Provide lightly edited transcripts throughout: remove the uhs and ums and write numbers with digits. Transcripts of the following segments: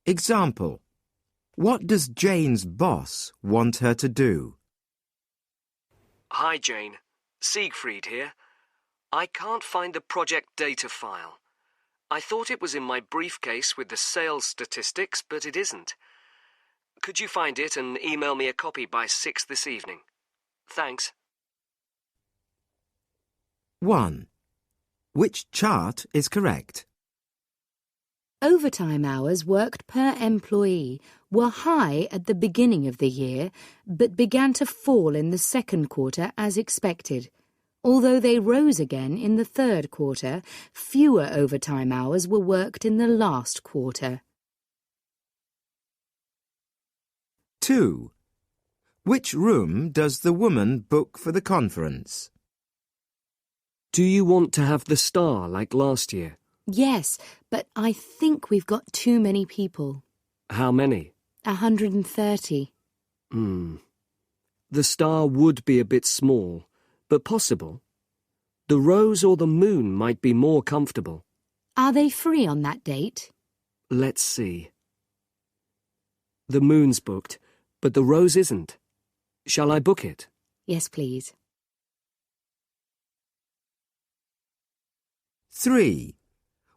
Example. What does Jane's boss want her to do? Hi, Jane. Siegfried here. I can't find the project data file. I thought it was in my briefcase with the sales statistics, but it isn't. Could you find it and email me a copy by 6 this evening? Thanks. 1. Which chart is correct? Overtime hours worked per employee were high at the beginning of the year, but began to fall in the second quarter as expected. Although they rose again in the third quarter, fewer overtime hours were worked in the last quarter. 2. Which room does the woman book for the conference? Do you want to have the star like last year? Yes, but I think we've got too many people. How many? 130. The star would be a bit small, but possible. The rose or the moon might be more comfortable. Are they free on that date? Let's see. The moon's booked, but the rose isn't. Shall I book it? Yes, please. 3.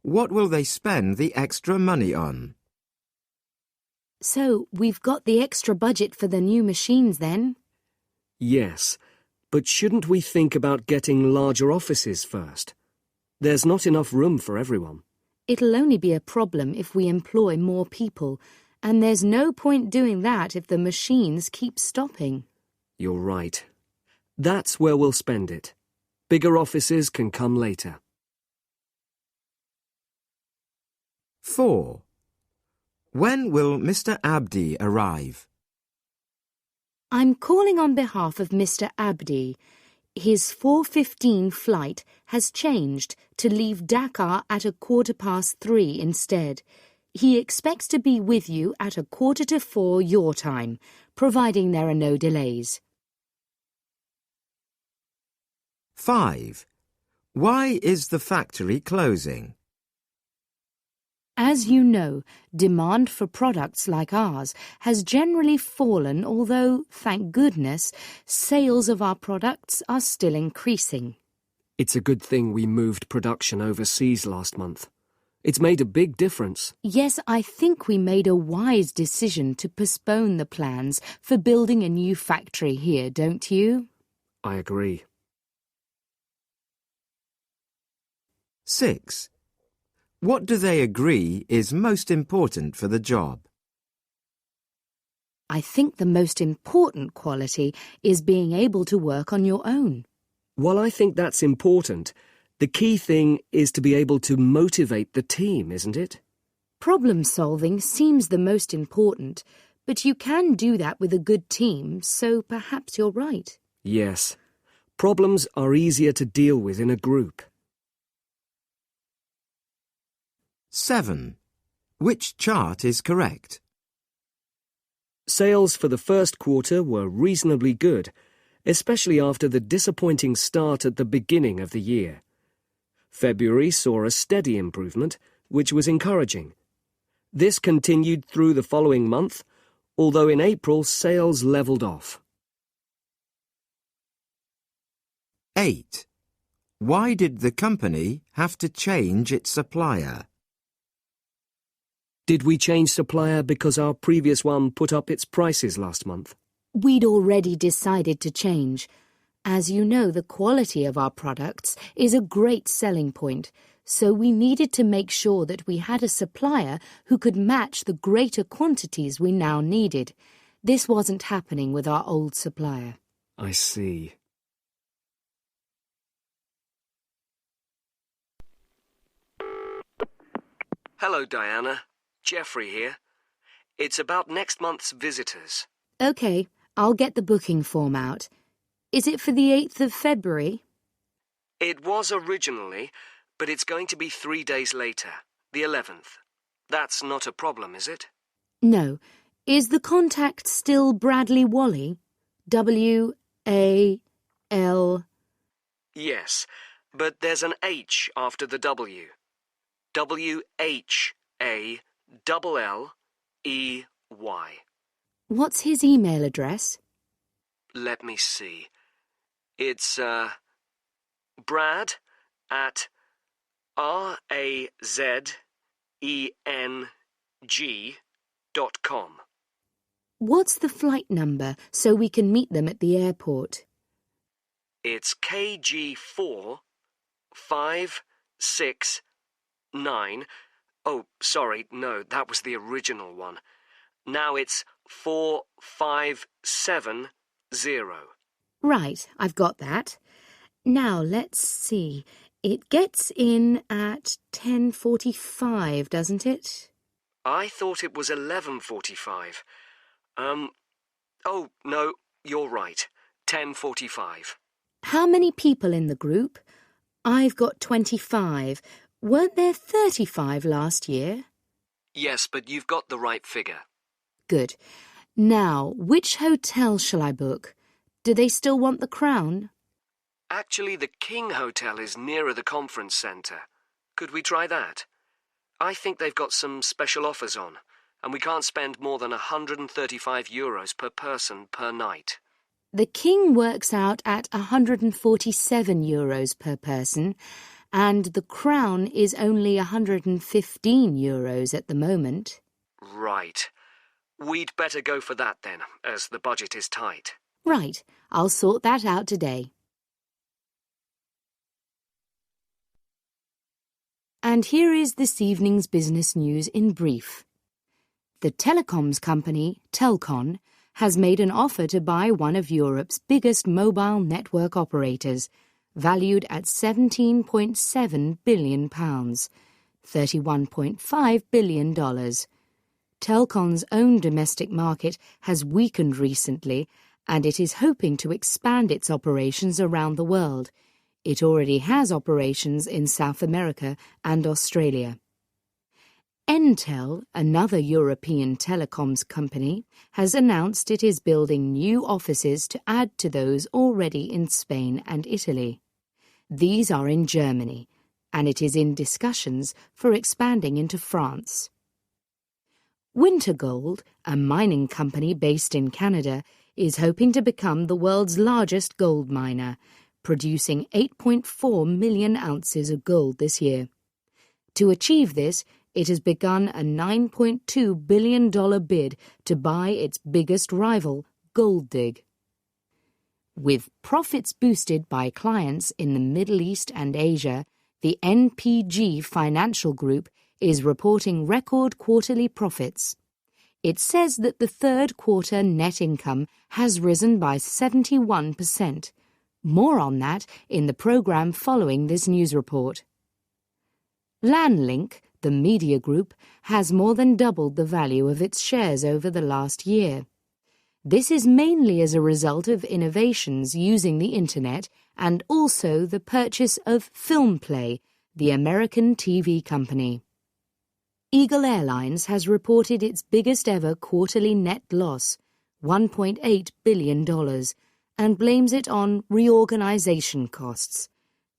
What will they spend the extra money on? So, we've got the extra budget for the new machines then? Yes, but shouldn't we think about getting larger offices first? There's not enough room for everyone. It'll only be a problem if we employ more people, and there's no point doing that if the machines keep stopping. You're right. That's where we'll spend it. Bigger offices can come later. 4. When will Mr. Abdi arrive? I'm calling on behalf of Mr. Abdi. His 4:15 flight has changed to leave Dakar at 3:15 instead. He expects to be with you at 3:45 your time, providing there are no delays. 5. Why is the factory closing? As you know, demand for products like ours has generally fallen, although, thank goodness, sales of our products are still increasing. It's a good thing we moved production overseas last month. It's made a big difference. Yes, I think we made a wise decision to postpone the plans for building a new factory here, don't you? I agree. 6. What do they agree is most important for the job? I think the most important quality is being able to work on your own. While I think that's important, the key thing is to be able to motivate the team, isn't it? Problem solving seems the most important, but you can do that with a good team, so perhaps you're right. Yes. Problems are easier to deal with in a group. 7. Which chart is correct? Sales for the first quarter were reasonably good, especially after the disappointing start at the beginning of the year. February saw a steady improvement, which was encouraging. This continued through the following month, although in April sales levelled off. 8. Why did the company have to change its supplier? Did we change supplier because our previous one put up its prices last month? We'd already decided to change. As you know, the quality of our products is a great selling point, so we needed to make sure that we had a supplier who could match the greater quantities we now needed. This wasn't happening with our old supplier. I see. Hello, Diana. Jeffrey here. It's about next month's visitors. OK, I'll get the booking form out. Is it for the 8th of February? It was originally, but it's going to be 3 days later, the 11th. That's not a problem, is it? No. Is the contact still Bradley Wally? W-A-L... Yes, but there's an H after the W. W-H-A-L-L What's his email address? Let me see. It's Brad at razeng.com. What's the flight number so we can meet them at the airport? It's KG4 569. Oh, sorry, no, that was the original one. Now it's 4570. Right, I've got that. Now, let's see. It gets in at 10:45, doesn't it? I thought it was 11:45. Oh, no, you're right. 10:45. How many people in the group? I've got 25. Weren't there 35 last year? Yes, but you've got the right figure. Good. Now, which hotel shall I book? Do they still want the Crown? Actually, the King Hotel is nearer the conference centre. Could we try that? I think they've got some special offers on, and we can't spend more than €135 per person per night. The King works out at €147 per person, and the Crown is only €115 at the moment. Right. We'd better go for that then, as the budget is tight. Right, I'll sort that out today. And here is this evening's business news in brief. The telecoms company, Telcon, has made an offer to buy one of Europe's biggest mobile network operators, valued at £17.7 billion, $31.5 billion. Telcon's own domestic market has weakened recently, and it is hoping to expand its operations around the world. It already has operations in South America and Australia. Entel, another European telecoms company, has announced it is building new offices to add to those already in Spain and Italy. These are in Germany, and it is in discussions for expanding into France. Wintergold, a mining company based in Canada, is hoping to become the world's largest gold miner, producing 8.4 million ounces of gold this year. To achieve this, it has begun a $9.2 billion bid to buy its biggest rival, Golddig. With profits boosted by clients in the Middle East and Asia, the NPG Financial Group is reporting record quarterly profits. It says that the third quarter net income has risen by 71%. More on that in the programme following this news report. Landlink, the media group, has more than doubled the value of its shares over the last year. This is mainly as a result of innovations using the internet and also the purchase of Filmplay, the American TV company. Eagle Airlines has reported its biggest ever quarterly net loss, $1.8 billion, and blames it on reorganization costs.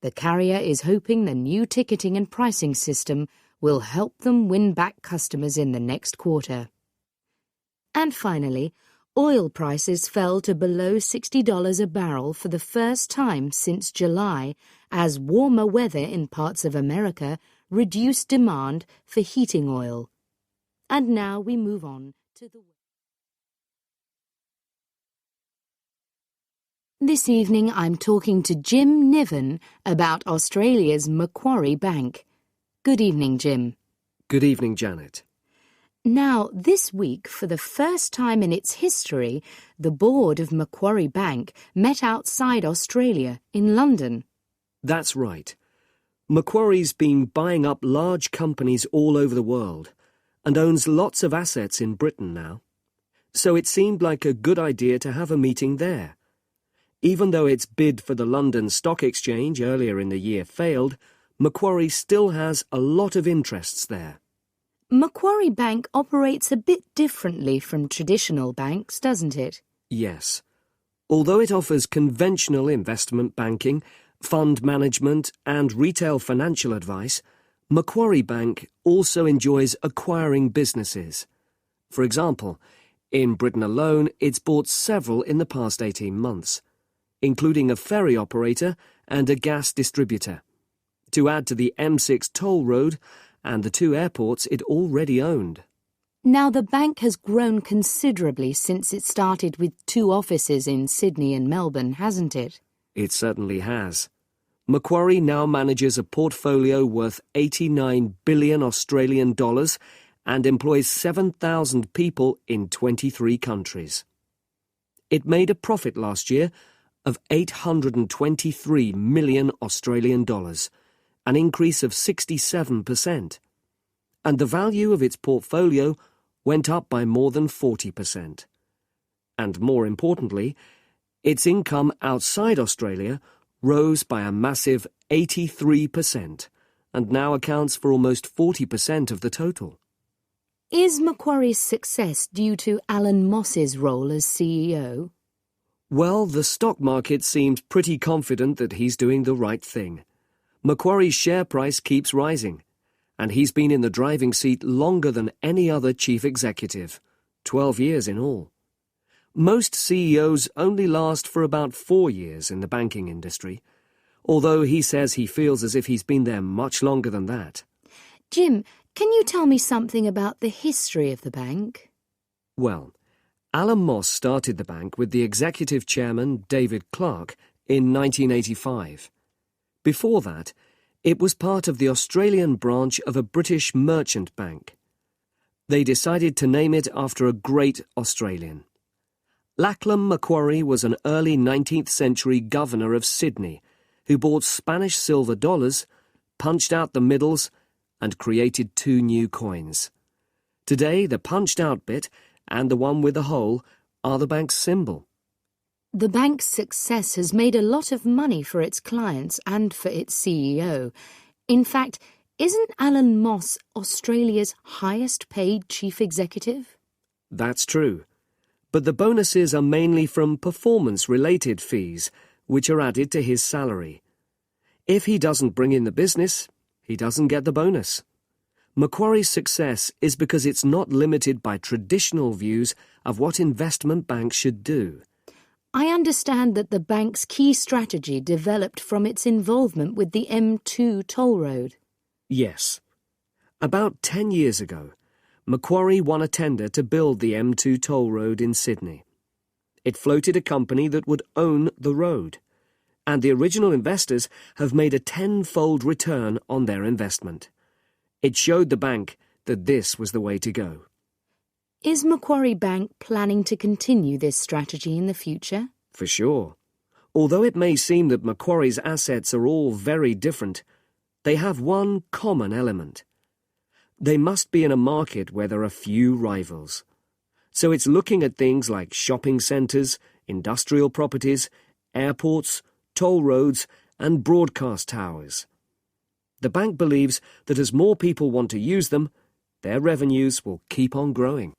The carrier is hoping the new ticketing and pricing system will help them win back customers in the next quarter. And finally, oil prices fell to below $60 a barrel for the first time since July, as warmer weather in parts of America reduced demand for heating oil. And now we move on to the... This evening I'm talking to Jim Niven about Australia's Macquarie Bank. Good evening, Jim. Good evening, Janet. Now, this week, for the first time in its history, the board of Macquarie Bank met outside Australia, in London. That's right. Macquarie's been buying up large companies all over the world and owns lots of assets in Britain now. So it seemed like a good idea to have a meeting there. Even though its bid for the London Stock Exchange earlier in the year failed, Macquarie still has a lot of interests there. Macquarie Bank operates a bit differently from traditional banks, doesn't it? Yes. Although it offers conventional investment banking, fund management and retail financial advice, Macquarie Bank also enjoys acquiring businesses. For example, in Britain alone, it's bought several in the past 18 months, including a ferry operator and a gas distributor, to add to the M6 toll road and the 2 airports it already owned. Now, the bank has grown considerably since it started with 2 offices in Sydney and Melbourne, hasn't it? It certainly has. Macquarie now manages a portfolio worth 89 billion Australian dollars and employs 7,000 people in 23 countries. It made a profit last year of 823 million Australian dollars, an increase of 67%, and the value of its portfolio went up by more than 40%. And more importantly, its income outside Australia rose by a massive 83% and now accounts for almost 40% of the total. Is Macquarie's success due to Alan Moss's role as CEO? Well, the stock market seems pretty confident that he's doing the right thing. Macquarie's share price keeps rising, and he's been in the driving seat longer than any other chief executive, 12 years in all. Most CEOs only last for about 4 years in the banking industry, although he says he feels as if he's been there much longer than that. Jim, can you tell me something about the history of the bank? Well, Alan Moss started the bank with the executive chairman, David Clark, in 1985. Before that, it was part of the Australian branch of a British merchant bank. They decided to name it after a great Australian. Lachlan Macquarie was an early 19th century governor of Sydney who bought Spanish silver dollars, punched out the middles, and created 2 new coins. Today, the punched-out bit and the one with the hole are the bank's symbol. The bank's success has made a lot of money for its clients and for its CEO. In fact, isn't Alan Moss Australia's highest-paid chief executive? That's true. But the bonuses are mainly from performance-related fees, which are added to his salary. If he doesn't bring in the business, he doesn't get the bonus. Macquarie's success is because it's not limited by traditional views of what investment banks should do. I understand that the bank's key strategy developed from its involvement with the M2 toll road. Yes. About 10 years ago, Macquarie won a tender to build the M2 toll road in Sydney. It floated a company that would own the road, and the original investors have made a 10-fold return on their investment. It showed the bank that this was the way to go. Is Macquarie Bank planning to continue this strategy in the future? For sure. Although it may seem that Macquarie's assets are all very different, they have one common element. They must be in a market where there are few rivals. So it's looking at things like shopping centres, industrial properties, airports, toll roads, and broadcast towers. The bank believes that as more people want to use them, their revenues will keep on growing.